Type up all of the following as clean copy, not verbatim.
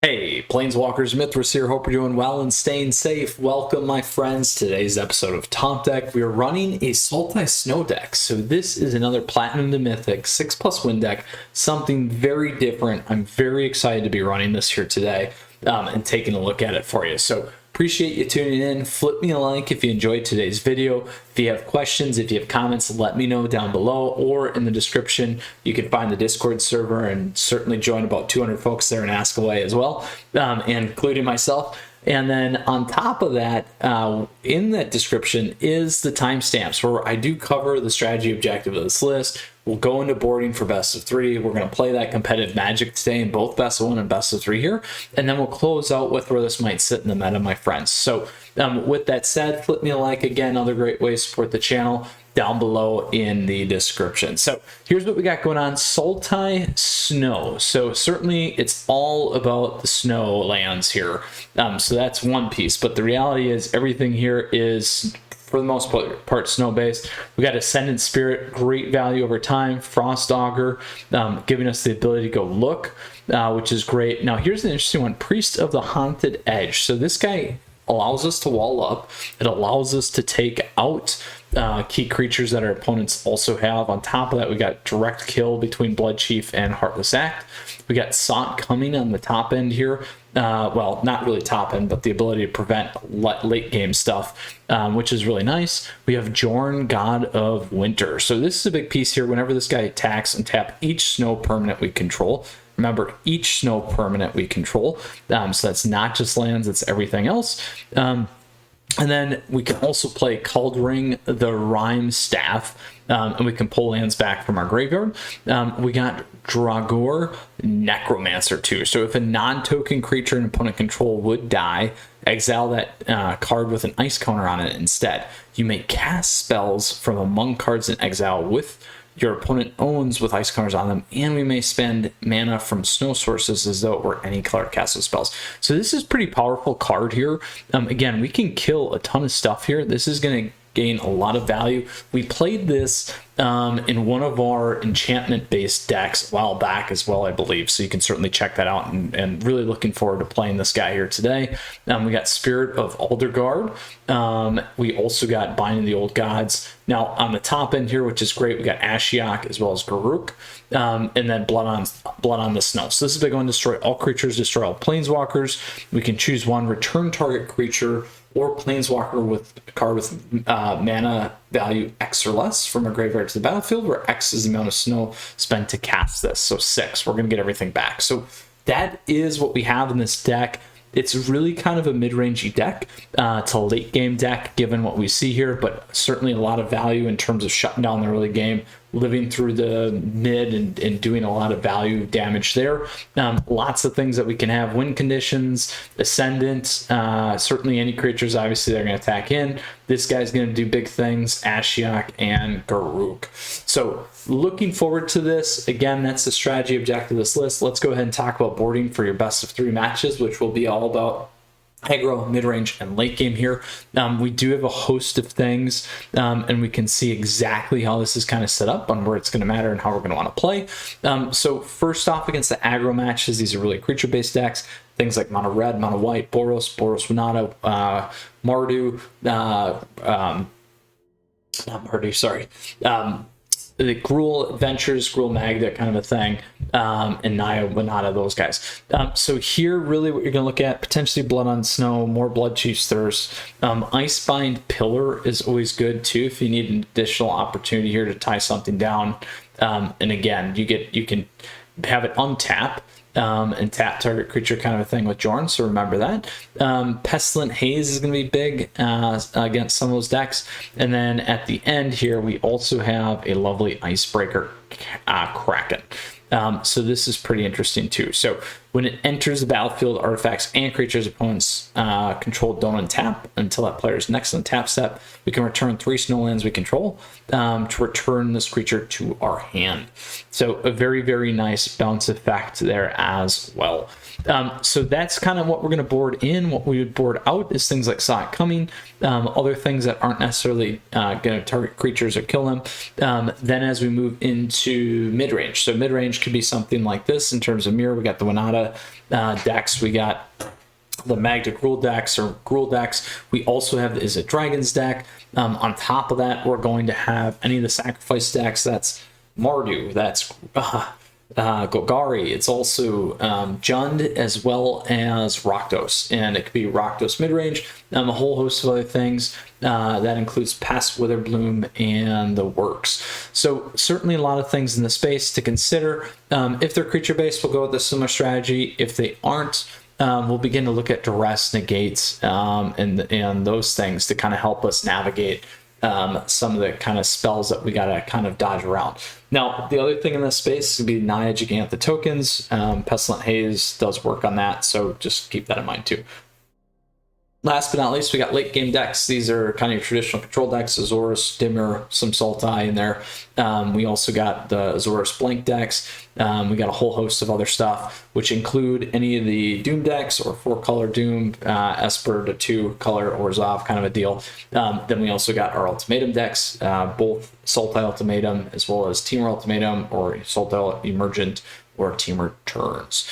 Hey, Planeswalkers, Mythras here. Hope you're doing well and staying safe. Welcome, my friends. Today's episode of Top Deck. We are running a Sultai Snow deck. So this is another Platinum to Mythic 6+ win deck. Something very different. I'm very excited to be running this here today and taking a look at it for you. So appreciate you tuning in. Flip me a like if you enjoyed today's video. If you have questions, if you have comments, let me know down below or in the description. You can find the Discord server and certainly join about 200 folks there and ask away as well, including myself. And then on top of that, in that description is the timestamps where I do cover the strategy objective of this list. We'll go into boarding for best of 3. We're going to play that competitive Magic today in both best of 1 and best of 3 here. And then we'll close out with where this might sit in the meta, my friends. So with that said, flip me a like. Again, other great ways to support the channel down below in the description. So here's what we got going on. Sultai Snow. So certainly it's all about the snow lands here. So that's one piece. But the reality is everything here is, for the most part, snow based. We got Ascendant Spirit, great value over time. Frost Augur, giving us the ability to go look, which is great. Now here's an interesting one, Priest of the Haunted Edge. So this guy allows us to wall up. It allows us to take out key creatures that our opponents also have. On top of that, we got direct kill between Blood Chief and Heartless Act. We got Sant coming on the top end here. Well, not really top end, but the ability to prevent late game stuff, which is really nice. We have Jorn, God of Winter. So this is a big piece here. Whenever this guy attacks, untap each snow permanent we control. Remember, each snow permanent we control. So that's not just lands, it's everything else. And then we can also play Cauldring the Rime Staff, and we can pull lands back from our graveyard. We got Dragor Necromancer too. So if a non-token creature an opponent control would die, exile that card with an ice counter on it instead. You may cast spells from among cards in exile with your opponent owns with ice counters on them, and we may spend mana from snow sources as though it were any color castle spells. So this is pretty powerful card here. Again, we can kill a ton of stuff here. This is going to gain a lot of value. We played this in one of our enchantment based decks a while back as well, I believe, so you can certainly check that out, and really looking forward to playing this guy here today. We got Spirit of Aldergard. We also got Binding the Old Gods. Now on the top end here, which is great, we got Ashiok as well as Garruk, and then Blood on the Snow. So this is a big one. Destroy all creatures, destroy all planeswalkers. We can choose one, return target creature or planeswalker with a card with mana value X or less from a graveyard to the battlefield, where X is the amount of snow spent to cast this. So 6, we're going to get everything back. So that is what we have in this deck. It's really kind of a mid-rangey deck to late game deck, given what we see here, but certainly a lot of value in terms of shutting down the early game, living through the mid and doing a lot of value damage there. Lots of things that we can have. Win conditions, Ascendant, certainly any creatures, obviously they're going to attack in. This guy's going to do big things, Ashiok and Garruk. So looking forward to this. Again, that's the strategy objective of this list. Let's go ahead and talk about boarding for your best of 3 matches, which will be all about aggro, mid-range, and late game here. We do have a host of things, and we can see exactly how this is kind of set up on where it's going to matter and how we're going to want to play. So first off, against the aggro matches, these are really creature-based decks. Things like mono red, mono white, Boros, Renato, Mardu, not Mardu, sorry. The Gruul Adventures, Gruul Mag, that kind of a thing, and Naya, Winata, those guys. So here, really what you're going to look at, potentially Blood on Snow, more Blood Chief's Thirst. Icebind Pillar is always good too if you need an additional opportunity here to tie something down. And again, you can have it untap, and tap target creature kind of a thing with Jorn, so remember that. Pestilent Haze is going to be big against some of those decks. And then at the end here, we also have a lovely Icebreaker Kraken. So this is pretty interesting too. So when it enters the battlefield, artifacts and creatures opponents control don't untap until that player's next untap step. We can return 3 snowlands we control to return this creature to our hand. So a very, very nice bounce effect there as well. So that's kind of what we're going to board in. What we would board out is things like Saw It Coming, other things that aren't necessarily going to target creatures or kill them. Then as we move into mid-range, so mid-range could be something like this in terms of mirror. We got the Winata, Saga decks. We got the Magda Gruul decks or Gruul decks. We also have the Izzet Dragons deck. On top of that, we're going to have any of the sacrifice decks. That's Mardu, that's Golgari. It's also Jund, as well as Rakdos, and it could be Rakdos midrange, a whole host of other things. That includes Past Witherbloom and the works. So certainly a lot of things in the space to consider. If they're creature based, we'll go with a similar strategy. If they aren't, we'll begin to look at duress, negates, and those things to kind of help us navigate some of the kind of spells that we got to kind of dodge around. Now, the other thing in this space would be Naya Gigantha tokens. Pestilent Haze does work on that, so just keep that in mind too. Last but not least, we got late game decks. These are kind of your traditional control decks: Azorius, Dimir, some Sultai in there. We also got the Azorius blank decks. We got a whole host of other stuff, which include any of the Doom decks or 4-color Doom, Esper to 2-color or Zav kind of a deal. Then we also got our Ultimatum decks, both Sultai Ultimatum as well as Temur Ultimatum or Sultai Emergent or Temur Turns.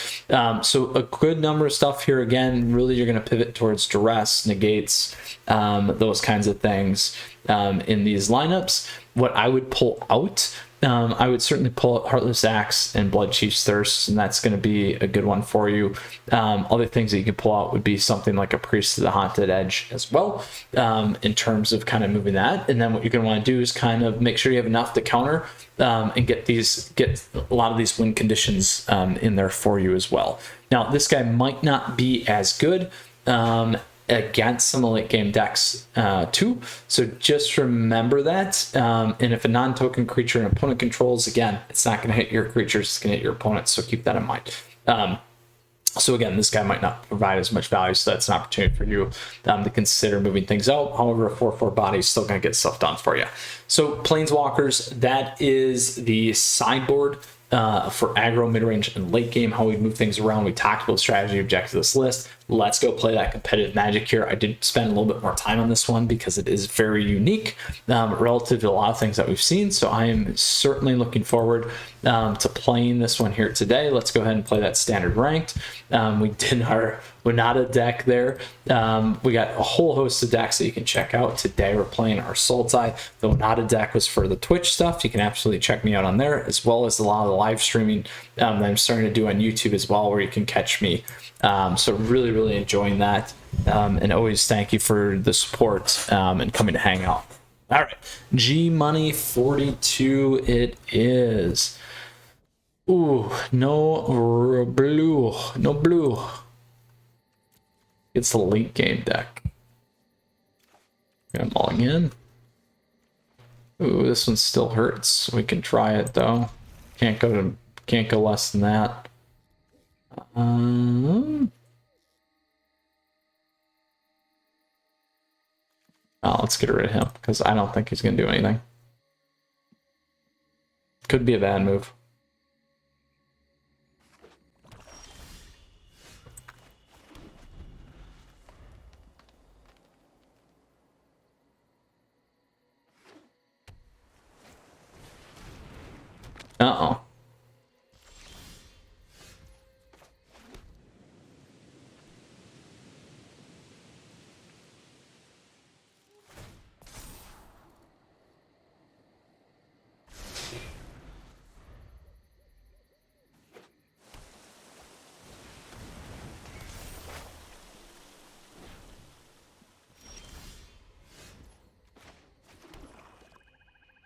So a good number of stuff here. Again, really you're going to pivot towards duress, negates, those kinds of things in these lineups. What I would pull out, I would certainly pull out Heartless Axe and Bloodchief's Thirst, and that's going to be a good one for you. Other things that you can pull out would be something like a Priest of the Haunted Edge as well, in terms of kind of moving that. And then what you're going to want to do is kind of make sure you have enough to counter and get a lot of these win conditions in there for you as well. Now, this guy might not be as good against some late game decks too, so just remember that. And if a non-token creature an opponent controls, again, it's not going to hit your creatures, it's going to hit your opponent, so keep that in mind. So again, this guy might not provide as much value, so that's an opportunity for you to consider moving things out. However, a 4/4 body is still going to get stuff done for you. So Planeswalkers, that is the sideboard for aggro, mid-range, and late game, how we move things around. We talked about strategy objectives of this list. Let's go play that competitive Magic here. I did spend a little bit more time on this one because it is very unique relative to a lot of things that we've seen. So I am certainly looking forward to playing this one here today. Let's go ahead and play that standard ranked. We did our Winata deck there. We got a whole host of decks that you can check out. Today we're playing our Sultai. The Winata deck was for the Twitch stuff. You can absolutely check me out on there, as well as a lot of the live streaming that I'm starting to do on YouTube as well, where you can catch me. So really enjoying that, and always thank you for the support and coming to hang out. All right, G Money 42 it is. Ooh, no blue. It's the late game deck. I'm mulling in. Ooh, this one still hurts. We can try it though. Can't go less than that. Let's get rid of him because I don't think he's gonna do anything. Could be a bad move. Uh-oh.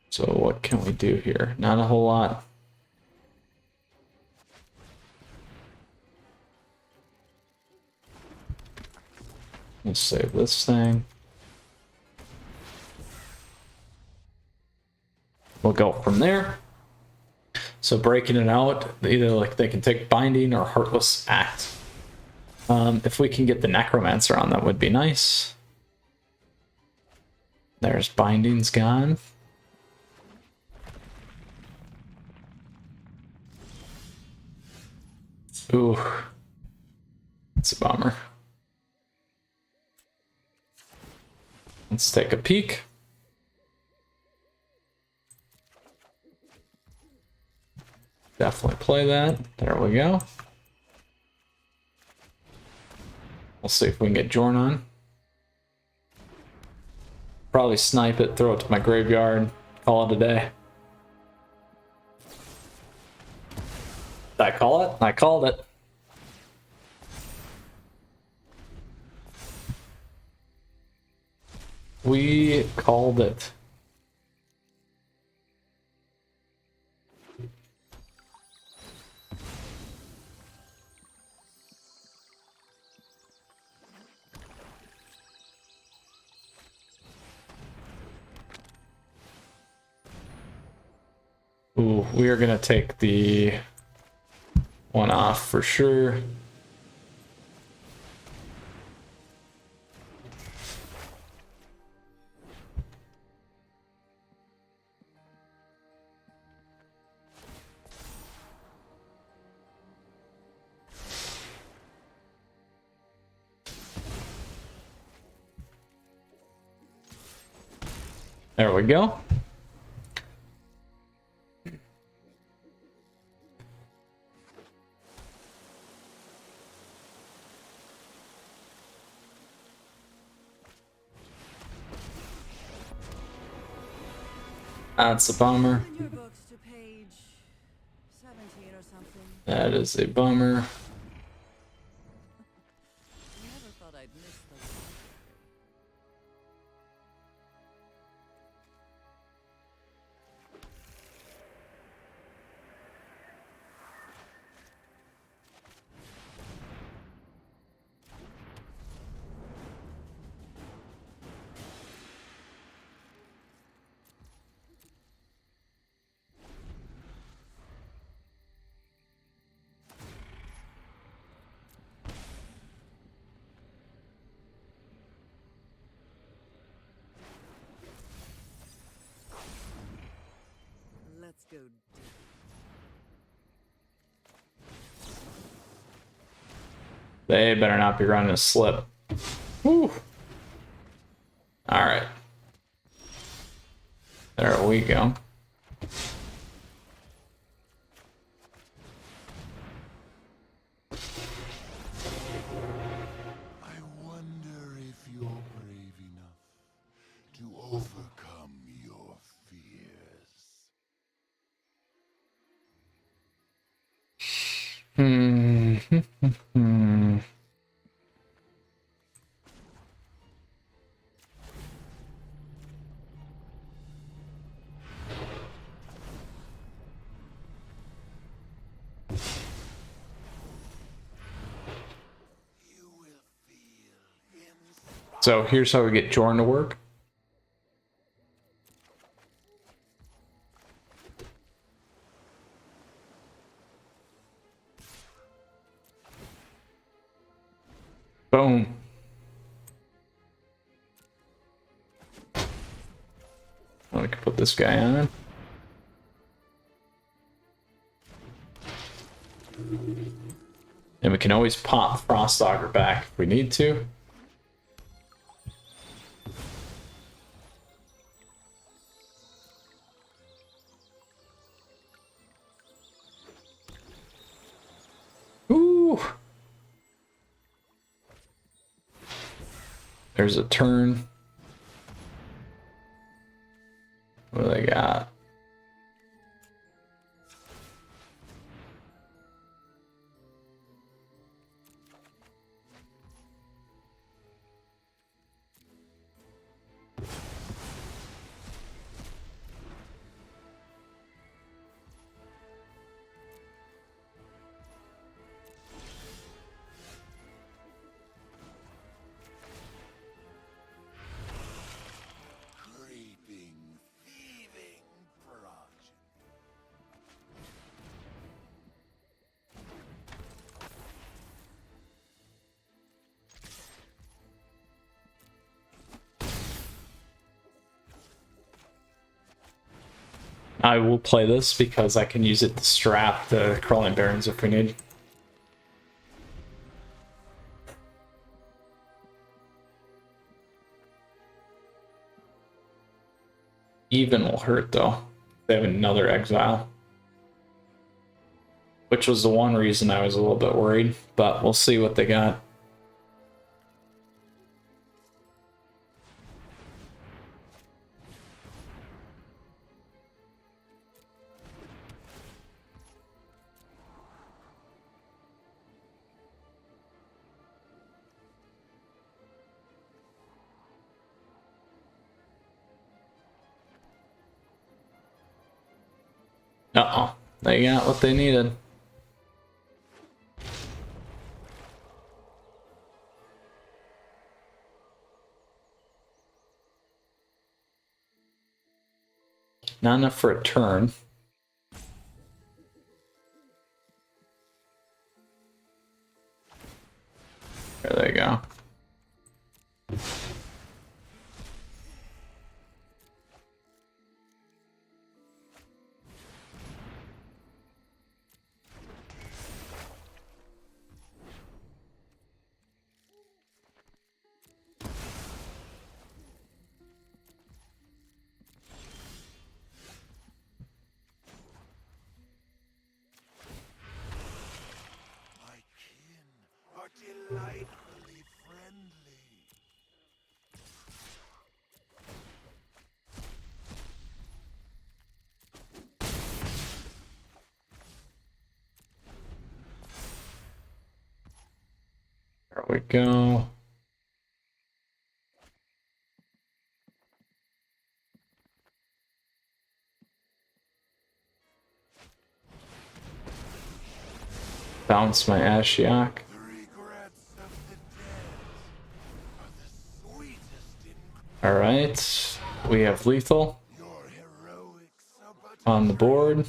So what can we do here? Not a whole lot. Let's save this thing. We'll go from there. So breaking it out, either like they can take Binding or Heartless Act. If we can get the Necromancer on, that would be nice. There's Binding's gone. Ooh, it's a bummer. Let's take a peek. Definitely play that. There we go. We'll see if we can get Jorn on. Probably snipe it, throw it to my graveyard, call it a day. Did I call it? I called it. We called it. Ooh, we are gonna take the one off for sure. There we go. That's a bummer. That is a bummer. Let's go. They better not be running a slip. Whew. All right. There we go. I wonder if you're brave enough to overcome your fears. So here's how we get Jorn to work. Boom. I can put this guy on. And we can always pop Frost Augur back if we need to. Ooh. There's a turn. What do they got? I will play this because I can use it to strap the Crawling Barons if we need. Even will hurt though. They have another exile. Which was the one reason I was a little bit worried, but we'll see what they got. Uh-oh. They got what they needed. Not enough for a turn. There they go. Delightfully friendly. There we go. Bounce my Ashiok. The regrets of the dead are the sweetest in All right, we have lethal your heroics are but on the board.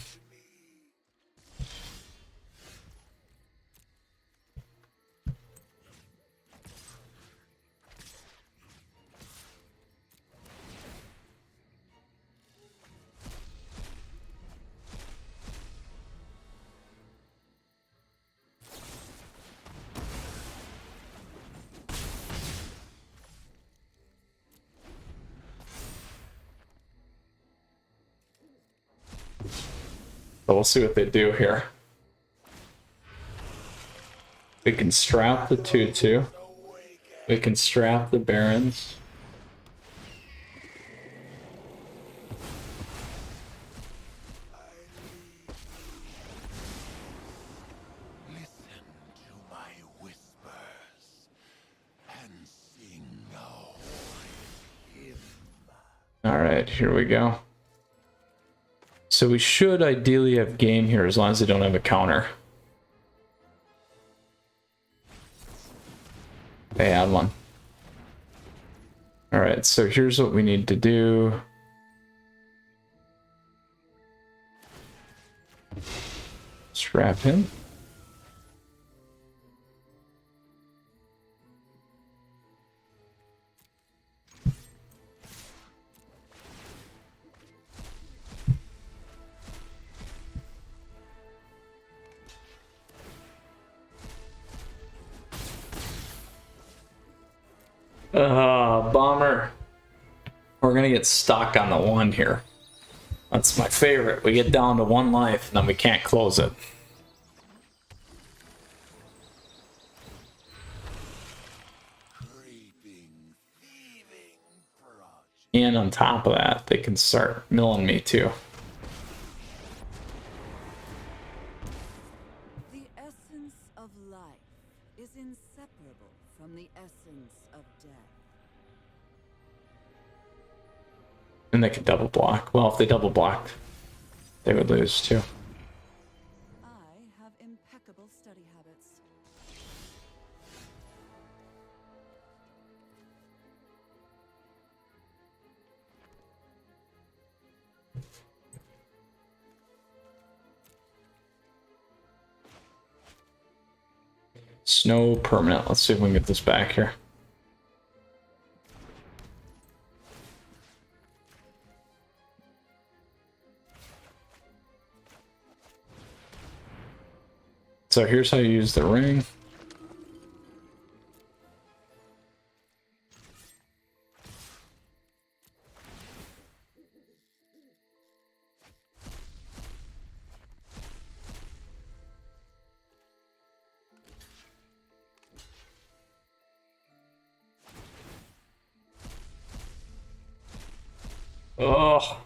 So we'll see what they do here. We can strap the 2/2. We can strap the Barons. Listen to my whispers and sing a holy hymn. All right, here we go. So we should ideally have game here as long as they don't have a counter. They had one. All right, so here's what we need to do. Strap him. Bomber. We're gonna get stuck on the 1 here. That's my favorite. We get down to 1 life and then we can't close it. Creeping, thieving project. And on top of that, they can start milling me too. The essence of life is inseparable from the essence of death. And they can double block. Well, if they double blocked, they would lose too. I have impeccable study habits. Snow permanent. Let's see if we can get this back here. So here's how you use the ring. Oh.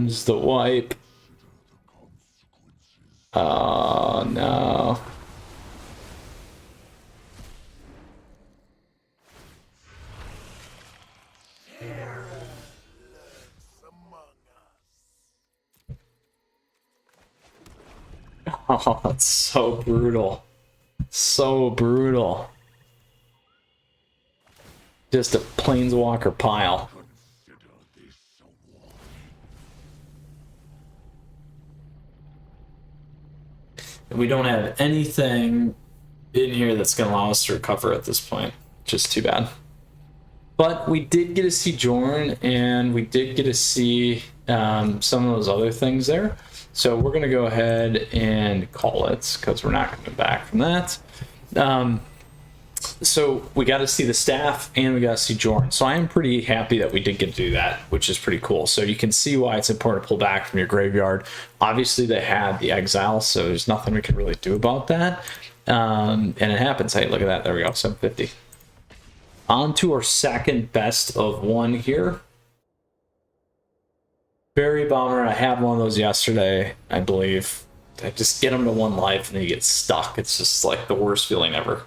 use the wipe. Oh no. Oh, it's so brutal. So brutal. Just a planeswalker pile. We don't have anything in here that's going to allow us to recover at this point. Just too bad. But we did get to see Jorn, and we did get to see some of those other things there. So we're going to go ahead and call it, because we're not coming back from that. So we got to see the staff, and we got to see Jorn. So I am pretty happy that we did get to do that, which is pretty cool. So you can see why it's important to pull back from your graveyard. Obviously, they had the exile, so there's nothing we can really do about that. And it happens. Hey, look at that. There we go, 750. On to our second best of one here. Very bummer. I had one of those yesterday, I believe. I just get them to 1 life and they get stuck. It's just like the worst feeling ever.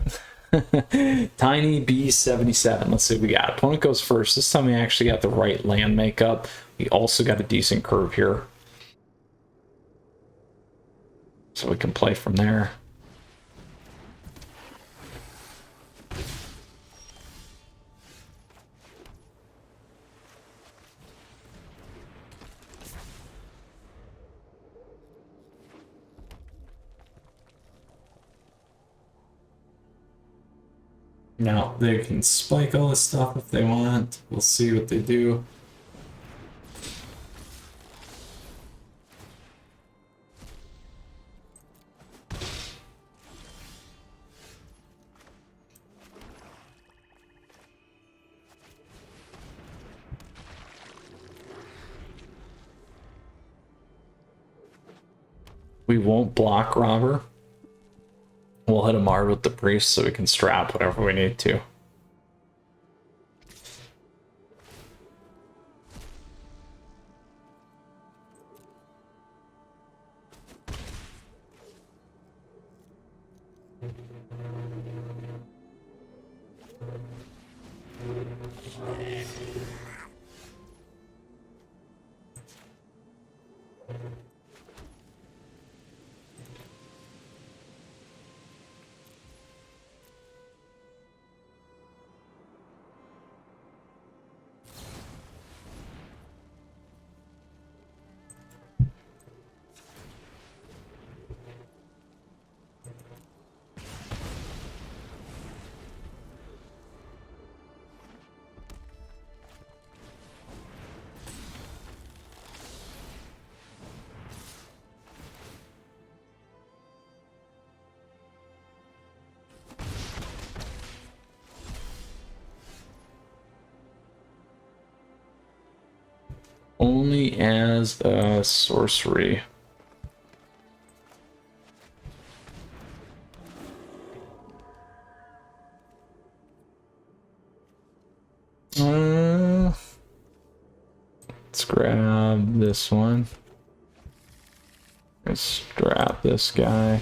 Tiny B77. Let's see what we got. Opponent goes first. This time we actually got the right land makeup. We also got a decent curve here, so we can play from there. Now, they can spike all this stuff if they want. We'll see what they do. We won't block Robber. We'll hit a Mard with the Priest so we can strap whatever we need to. Only as a sorcery. Let's grab this one. Let's strap this guy.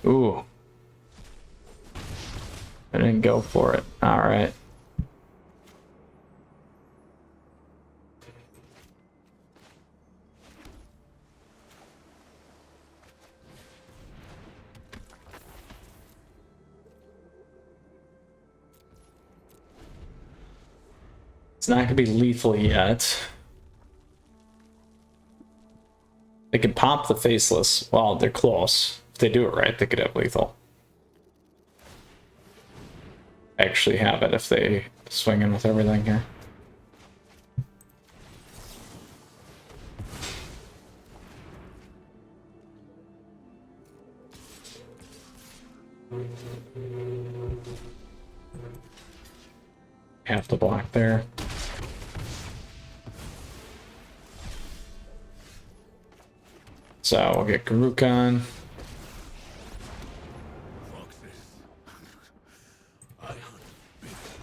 Ooh. I didn't go for it. All right. It's not going to be lethal yet. They can pop the Faceless. Well, they're close. If they do it right, they could have lethal. Actually have it if they swing in with everything here. Have to block there. So we'll get Garukan. Foxes. I hunt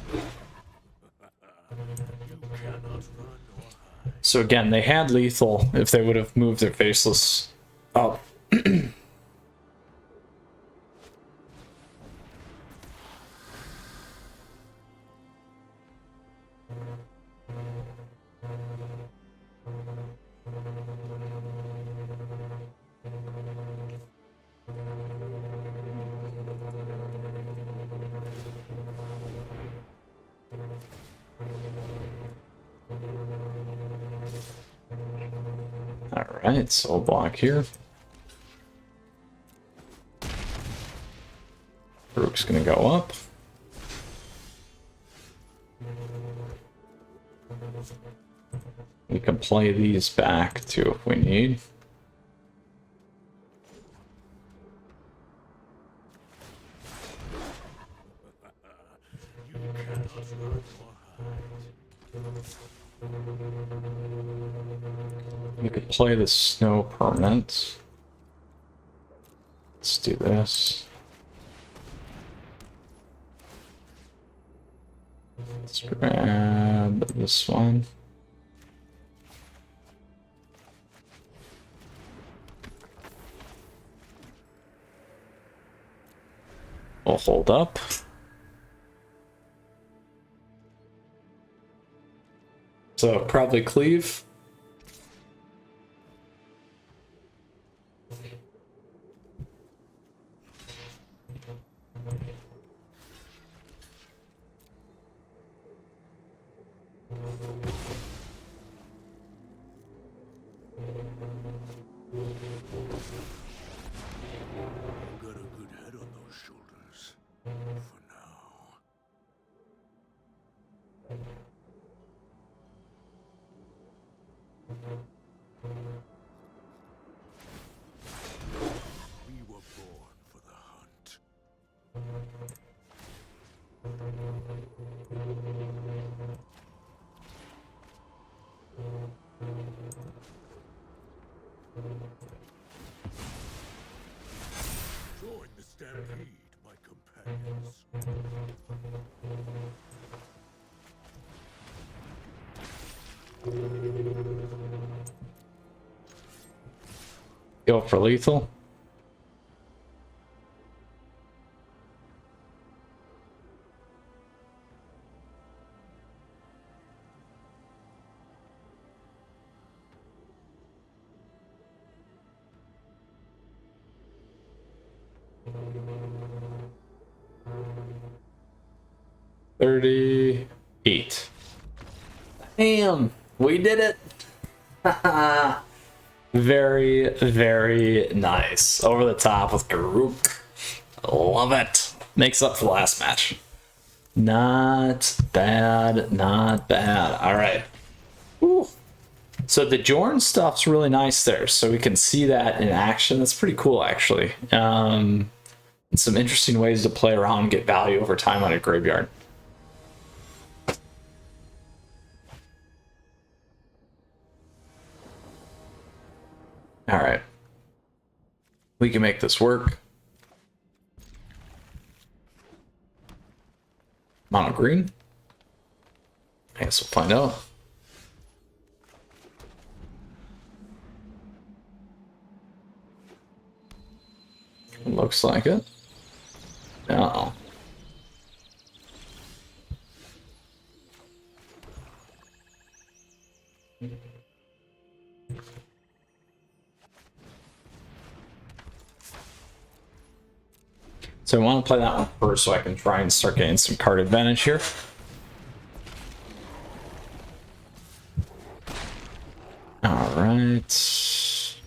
big. You cannot run or hide. So again, they had lethal if they would have moved their faceless up. Alright, so we'll block here. Rook's gonna go up. We can play these back too if we need. You cannot run or hide. We could play the snow permanent. Let's do this. Let's grab this one. We'll hold up. So probably cleave. You've got a good head on those shoulders. For now. We were born for the hunt. Join the stampede, my companions. Go for lethal. $38. Damn, we did it. Very, very nice. Over the top with Garuk. Love it. Makes up for the last match. Not bad, not bad. All right. Ooh. So the Jorn stuff's really nice there. So we can see that in action. That's pretty cool, actually. Some interesting ways to play around and get value over time on a graveyard. All right. We can make this work. Mono green. I guess we'll find out. Looks like it. Uh-oh. So I want to play that one first so I can try and start getting some card advantage here. All right.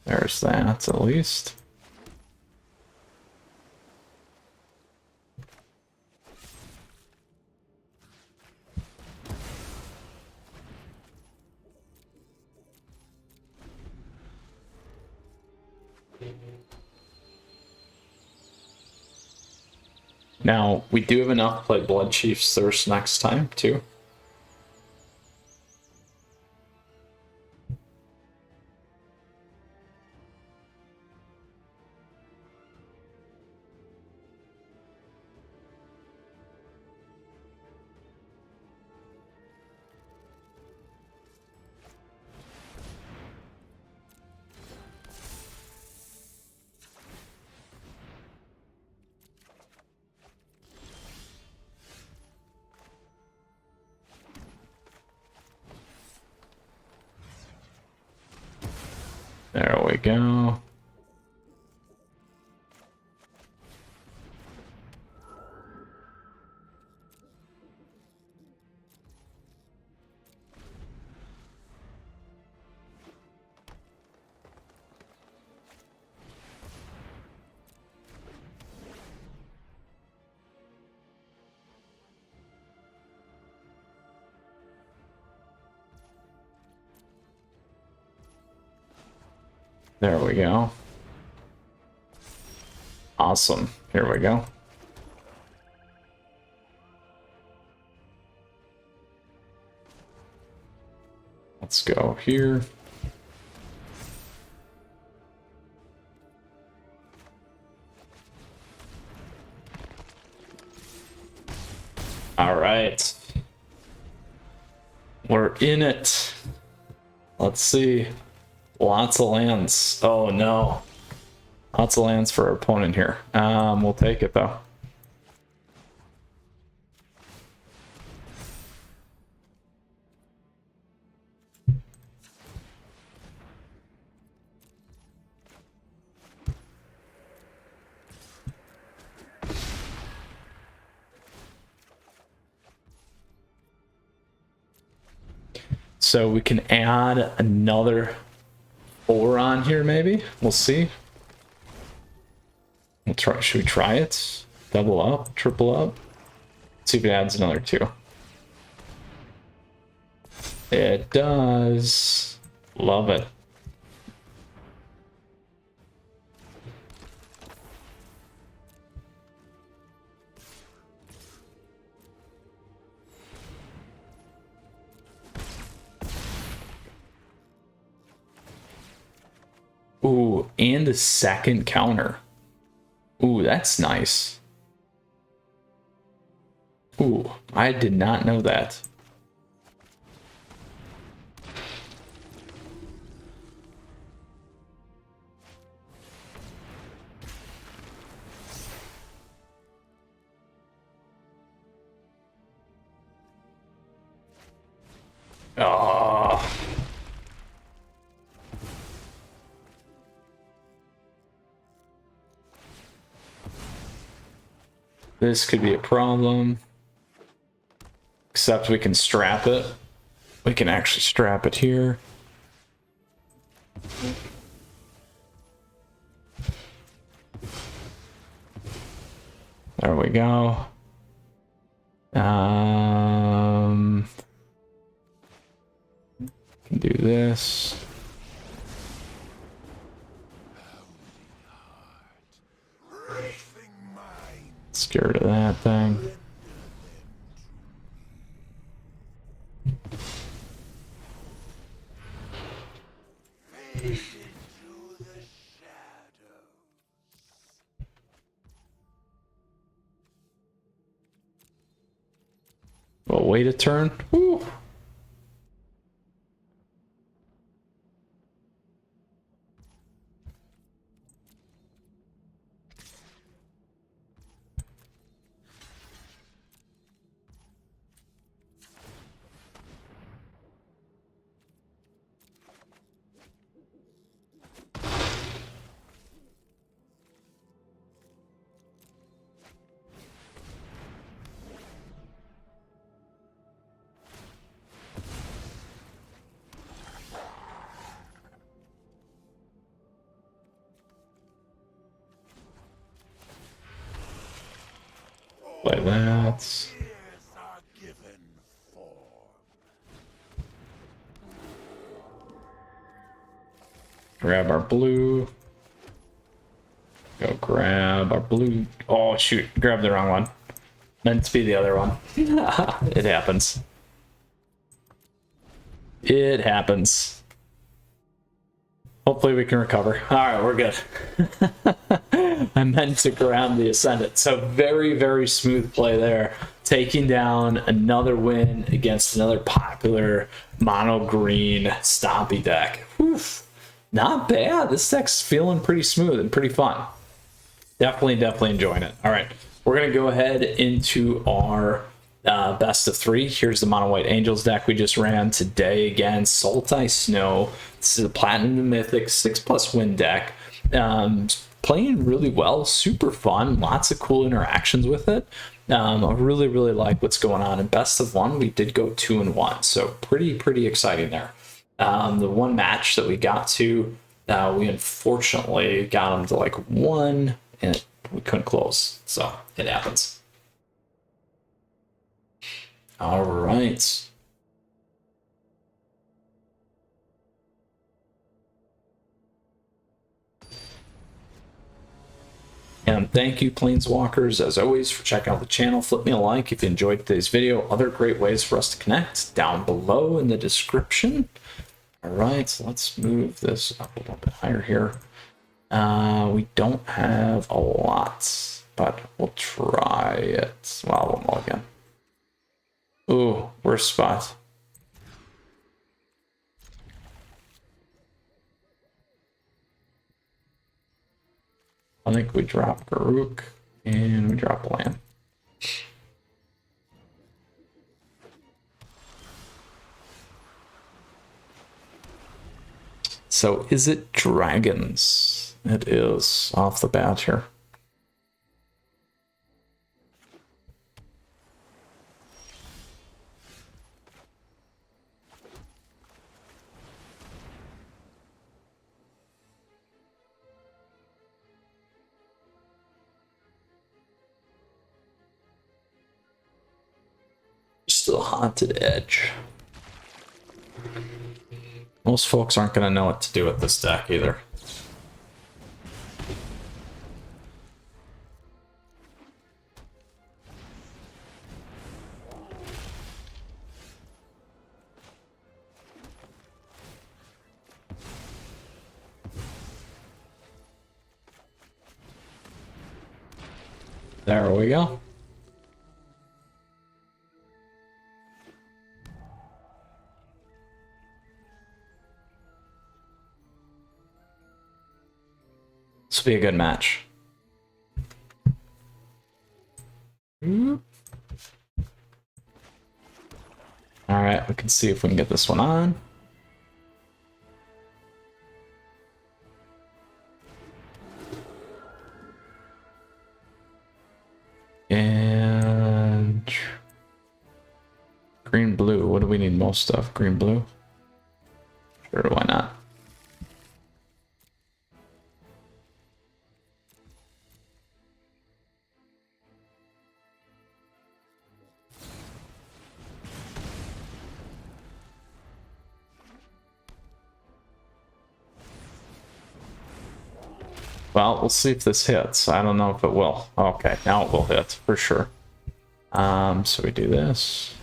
There's that at least. Now, we do have enough to play Blood Chief's Thirst next time, too. There we go. There we go. Awesome. Here we go. Let's go here. All right. We're in it. Let's see. Lots of lands. Oh no. Lots of lands for our opponent here. We'll take it though. So we can add another 4 on here, maybe. We'll see. We'll try. Should we try it? Double up, triple up. Let's see if it adds another 2. It does. Love it. Ooh, and a second counter. Ooh, that's nice. Ooh, I did not know that. Oh. This could be a problem. Except we can strap it. We can actually strap it here. There we go. Can do this. Scared of that thing. We'll wait a turn. Woo. Play that. Grab our blue. Go grab our blue. Oh shoot, grab the wrong one. Meant to be the other one. It happens. It happens. Hopefully we can recover. All right, we're good. I meant to grab the Ascendant. So very, very smooth play there. Taking down another win against another popular mono green Stompy deck. Oof. Not bad. This deck's feeling pretty smooth and pretty fun. Definitely enjoying it. All right, we're going to go ahead into our Best of 3. Here's the Mono White Angels deck we just ran today. Again, Sultai Snow. This is a Platinum to Mythic 6+ win deck. Playing really well, super fun, lots of cool interactions with it. I really like what's going on. In best of 1, we did go 2-1, so pretty exciting there. The one match that we got to, we unfortunately got them to like 1, and we couldn't close, so it happens. All right. And thank you, Planeswalkers, as always, for checking out the channel. Flip me a like if you enjoyed today's video. Other great ways for us to connect down below in the description. All right, so let's move this up a little bit higher here. We don't have a lot, but we'll try it. Well, one more again. Ooh, worst spot. I think we drop Garuk and we drop land. So is it dragons? It is off the bat here. Still Haunted Edge. Most folks aren't going to know what to do with this deck either. There we go. This will be a good match. All right, we can see if we can get this one on. And green blue. What do we need most of? Green blue? Sure, why not? Well, we'll see if this hits. I don't know if it will. Okay, now it will hit for sure. So we do this.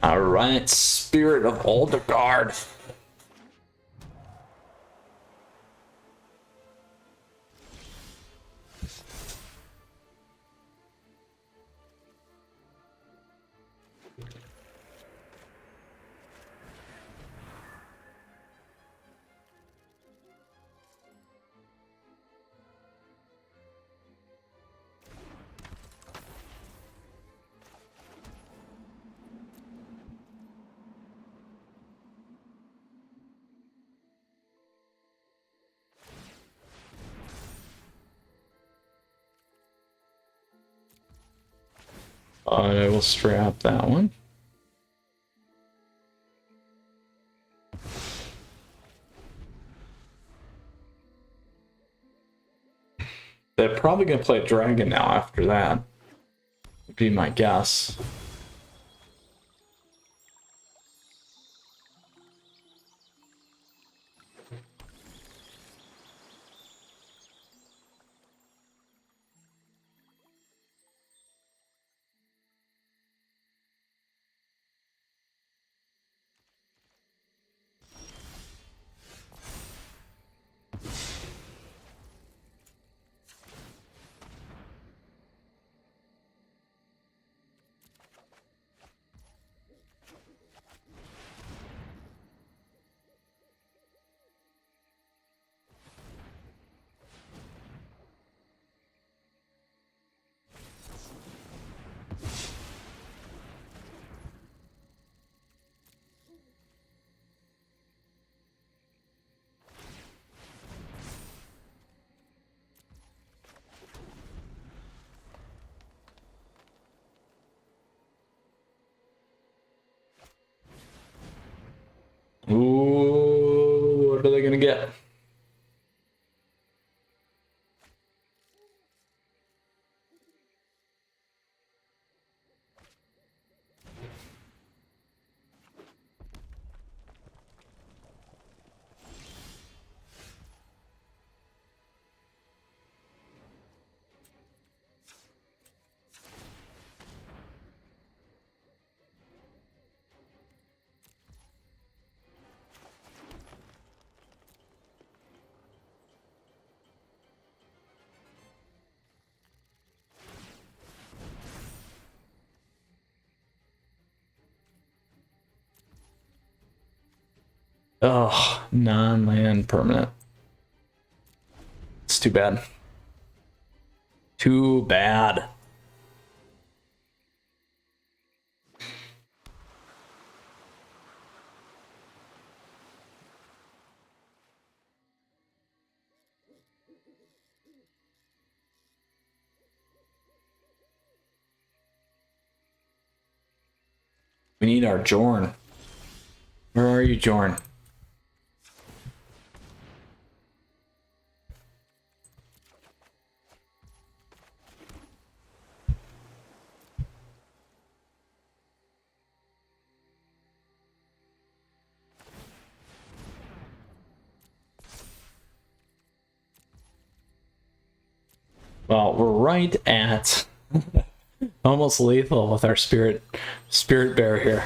All right, Spirit of Aldergard. I will strap that one. They're probably going to play dragon now after that, would be my guess. gonna get. Oh, non-land permanent. It's too bad. Too bad. We need our Jorn. Where are you, Jorn? Well, we're right at almost lethal with our spirit bear here.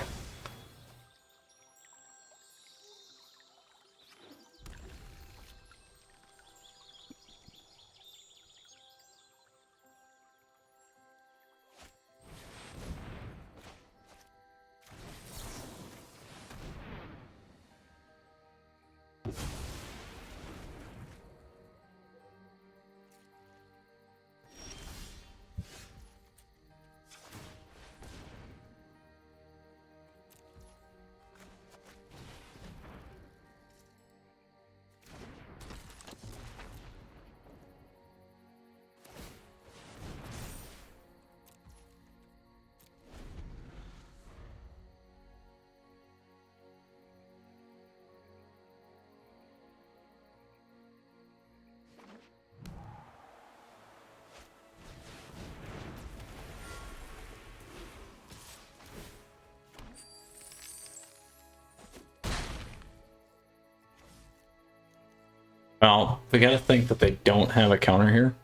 Well, we gotta think that they don't have a counter here.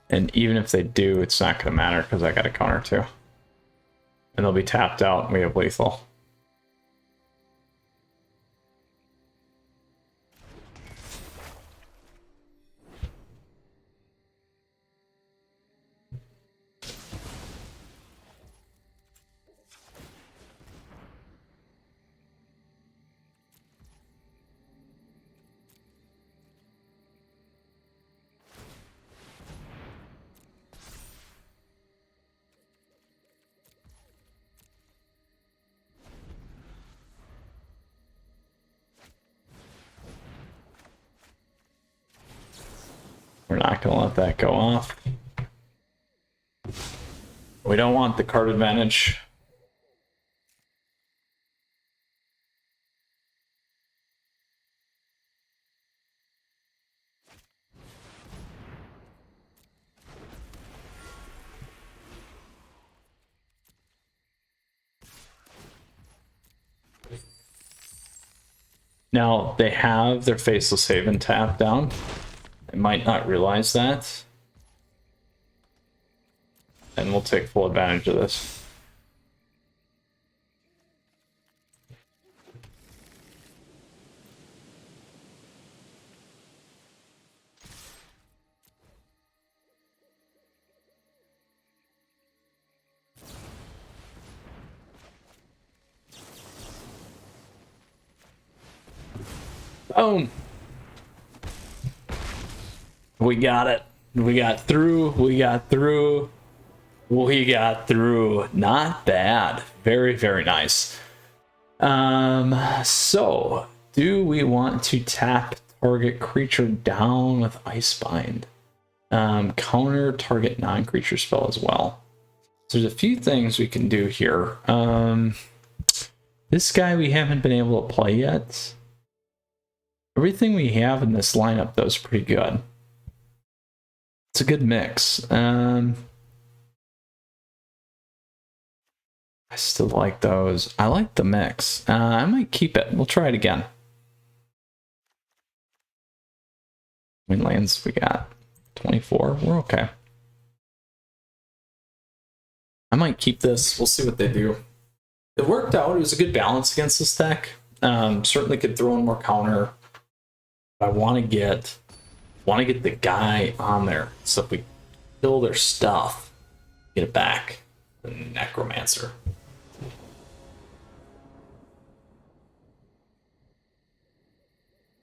And even if they do, it's not gonna matter because I got a counter too. And they'll be tapped out and we have lethal. We're not going to let that go off. We don't want the card advantage. Now, they have their Faceless Haven tapped down. They might not realize that. And we'll take full advantage of this. Boom! We got it. We got through. We got through. We got through. Not bad. Very, very nice. So, do we want to tap target creature down with Icebind? Counter target non-creature spell as well. So there's a few things we can do here. This guy we haven't been able to play yet. Everything we have in this lineup, though, is pretty good. It's a good mix. I still like those. I like the mix. I might keep it. We'll try it again. How many lands we got? 24. We're okay. I might keep this. We'll see what they do. It worked out. It was a good balance against this deck. Certainly could throw in more counter. I want to get the guy on there. So if we kill their stuff, get it back. The Necromancer.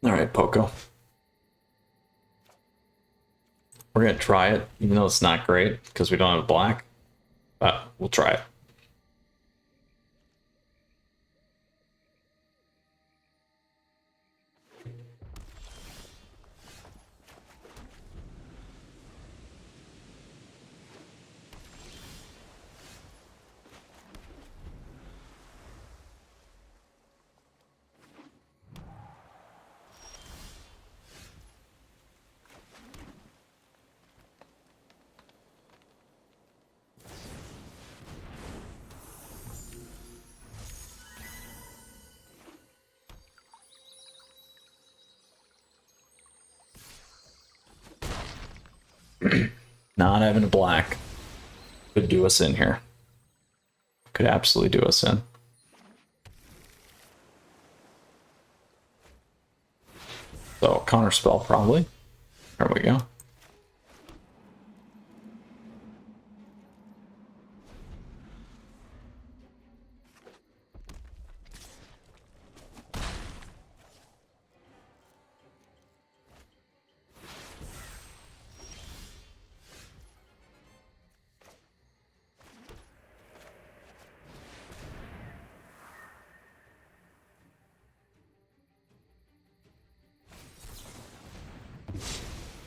All right, Poco. We're gonna try it, even though it's not great because we don't have black. But we'll try it. Not having a black could do us in here. Could absolutely do us in. So counter spell probably. There we go.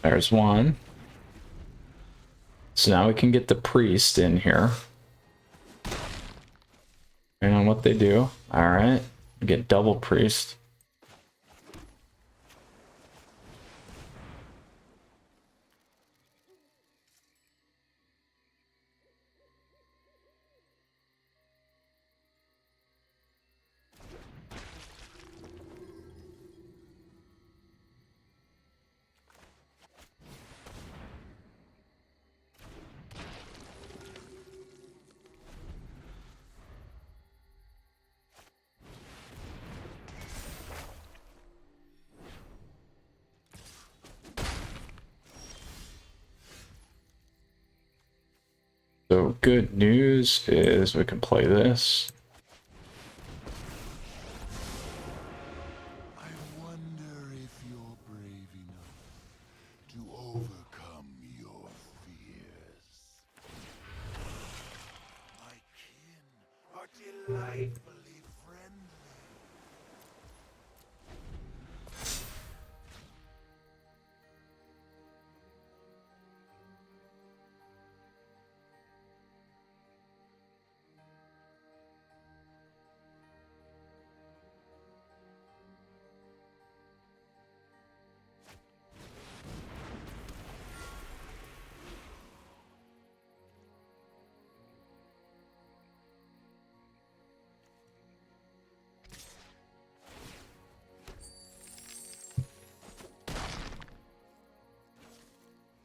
There's one. So now we can get the priest in here. Depending on what they do. Alright. Get double priest. So good news is we can play this. I wonder if you're brave enough to overcome your fears. My kin are delightfully friendly.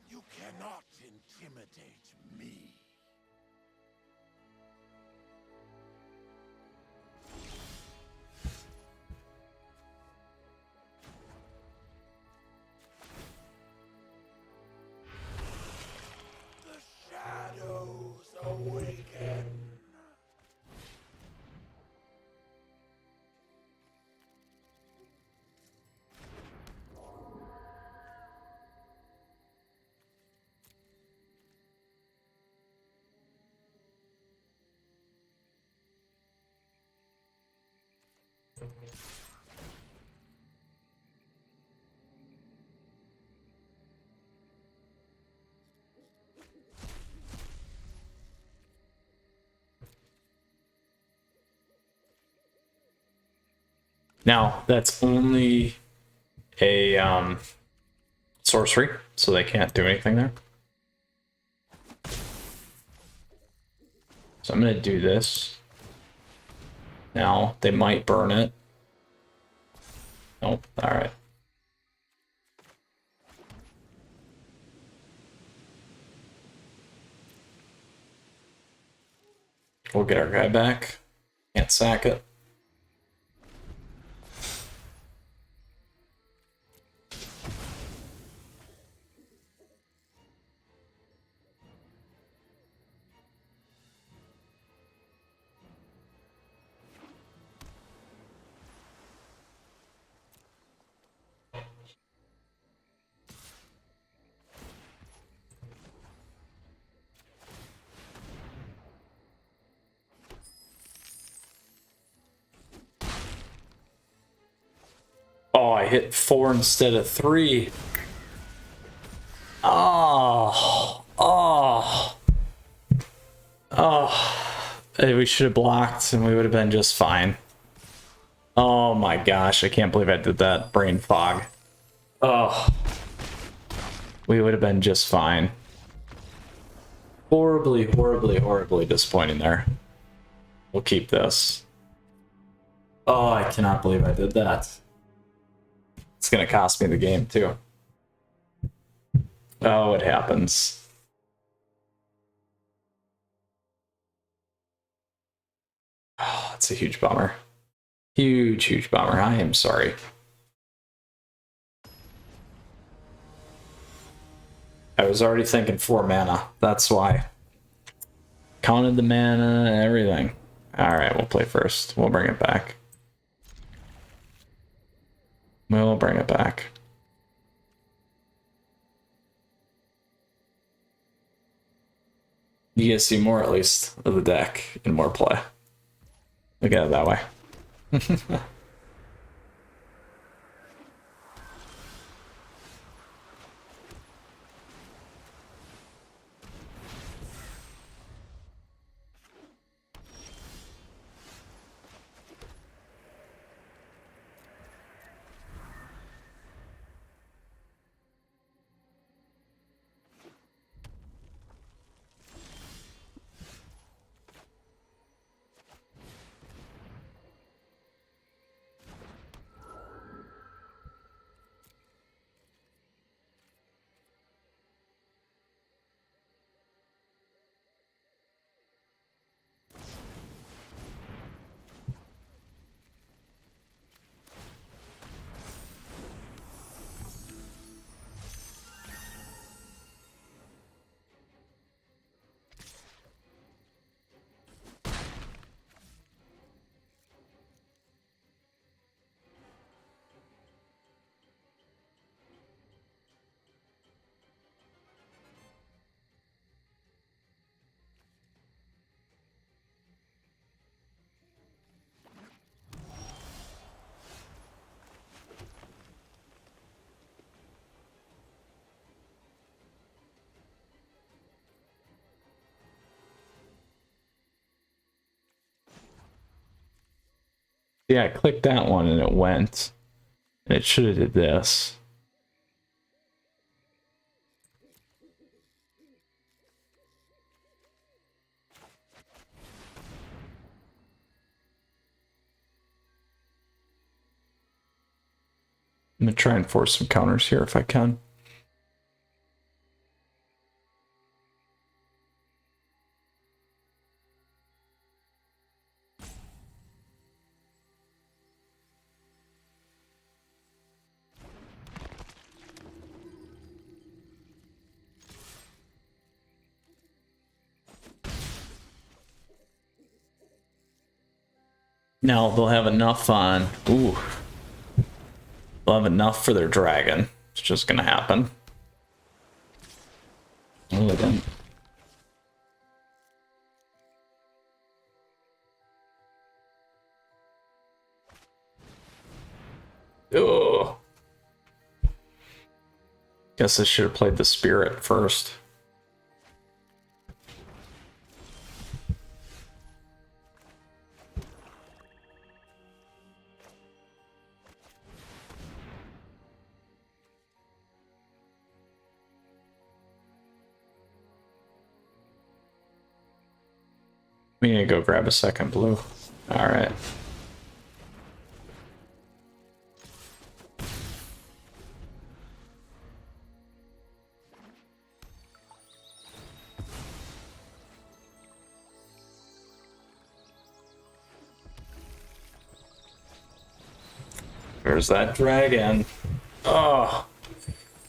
You cannot intimidate me. The shadows awaken. Now, that's only a sorcery, so they can't do anything there. So I'm gonna do this. Now they might burn it. Nope. All right. We'll get our guy back. Can't sack it. Oh, I hit 4 instead of 3. Oh. Hey, we should have blocked and we would have been just fine. Oh my gosh, I can't believe I did that. Brain fog. Oh. We would have been just fine. Horribly, horribly, horribly disappointing there. We'll keep this. Oh, I cannot believe I did that. It's gonna cost me the game too. Oh, it happens. Oh, it's a huge bummer. Huge, huge bummer. I am sorry. I was already thinking 4 mana. That's why. Counted the mana, everything. Alright, we'll play first. We'll bring it back. We'll bring it back. You guys see more, at least, of the deck and more play. Look at it that way. Yeah, I clicked that one and it went. And it should have did this. I'm gonna try and force some counters here if I can. Now they'll have enough on. Ooh. They'll have enough for their dragon. It's just gonna happen. Oh, they didn't. Oh. Guess I should have played the spirit first. We need to go grab a second blue. All right. There's that dragon. Oh,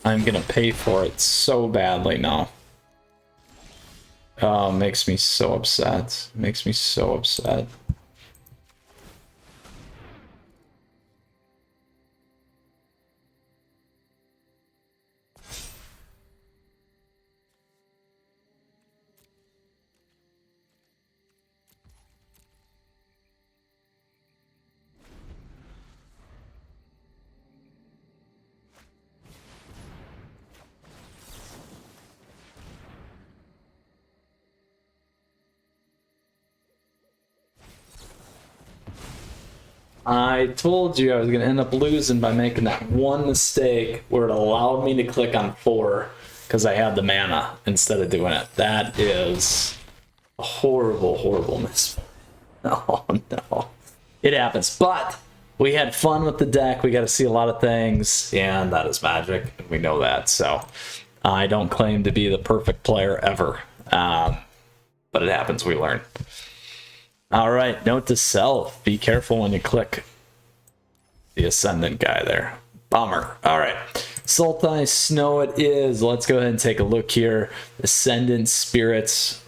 I'm gonna pay for it so badly now. Oh, makes me so upset. Makes me so upset. I told you I was going to end up losing by making that one mistake where it allowed me to click on 4 because I had the mana instead of doing it. That is a horrible, horrible miss. Oh, no. It happens. But we had fun with the deck. We got to see a lot of things, and that is Magic, and we know that. So I don't claim to be the perfect player ever, but it happens. We learn. All right, note to self, be careful when you click the Ascendant guy there. Bummer. All right, Sultai Snow it is. Let's go ahead and take a look here. Ascendant Spirits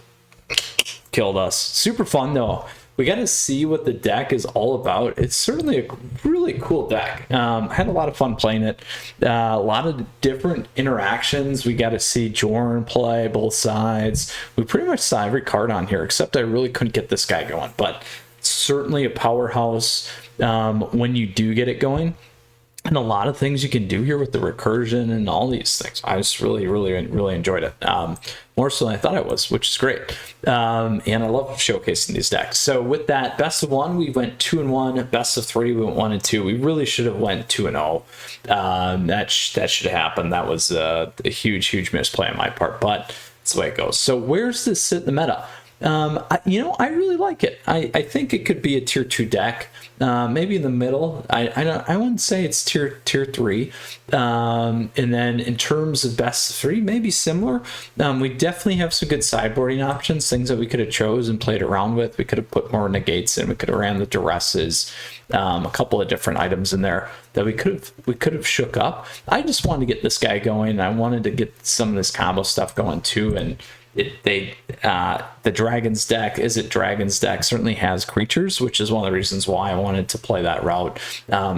killed us. Super fun, though. We got to see what the deck is all about. It's certainly a really cool deck. I had a lot of fun playing it. A lot of different interactions. We got to see Jorn play both sides. We pretty much saw every card on here, except I really couldn't get this guy going. But certainly a powerhouse when you do get it going. And a lot of things you can do here with the recursion and all these things. I just really enjoyed it. More so than I thought I was, which is great. And I love showcasing these decks. So with that, best of 1, we went 2-1. Best of 3, we went 1-2. We really should have went 2-0. That should have happened. That was a huge misplay on my part, but that's the way it goes. So where's this sit in the meta? I really like it. I think it could be a tier 2 deck, maybe in the middle. I wouldn't say it's tier 3. And then in terms of best of 3, maybe similar. We definitely have some good sideboarding options, things that we could have chose and played around with. We could have put more negates in. We could have ran the duresses, a couple of different items in there that we could have shook up. I just wanted to get this guy going. I wanted to get some of this combo stuff going too, and the Dragon's deck, Izzet Dragon's deck, certainly has creatures, which is one of the reasons why I wanted to play that route.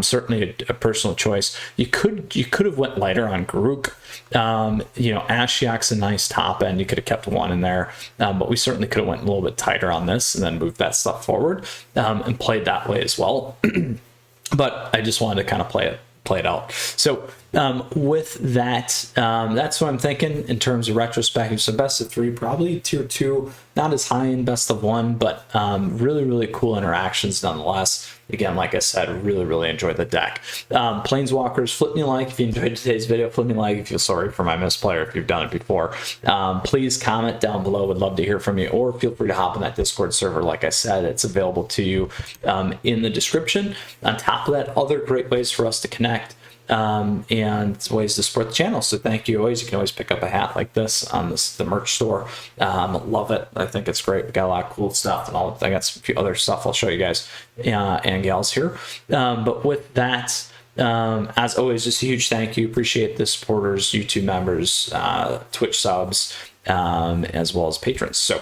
Certainly a personal choice. You could have went lighter on Garruk. Ashiok's a nice top end. You could have kept 1 in there, but we certainly could have went a little bit tighter on this and then moved that stuff forward and played that way as well. But I just wanted to kind of play it out. So with that, that's what I'm thinking in terms of retrospective. So best of 3, probably tier 2, not as high in best of 1, but really cool interactions nonetheless. Again, like I said, really enjoyed the deck. Planeswalkers, flip me a like if you enjoyed today's video. Flip me a like if you're sorry for my misplay or if you've done it before. Please comment down below. Would love to hear from you, or feel free to hop on that Discord server. Like I said, it's available to you in the description. On top of that, other great ways for us to connect. And ways to support the channel. So thank you. You can always pick up a hat like this on the merch store. Love it. I think it's great. We got a lot of cool stuff, and I got some few other stuff I'll show you guys and gals here. But with that, as always, just a huge thank you. Appreciate the supporters, YouTube members, Twitch subs, as well as patrons. So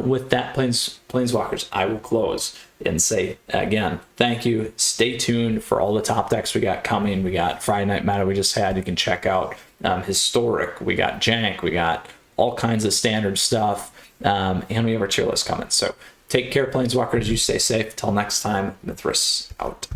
with that, Planeswalkers, I will close and say again, thank you. Stay tuned for all the top decks we got coming. We got Friday Night Meta we just had. You can check out Historic. We got Jank. We got all kinds of standard stuff. And we have our tier list coming. So take care, Planeswalkers. You stay safe. Till next time, Mythras out.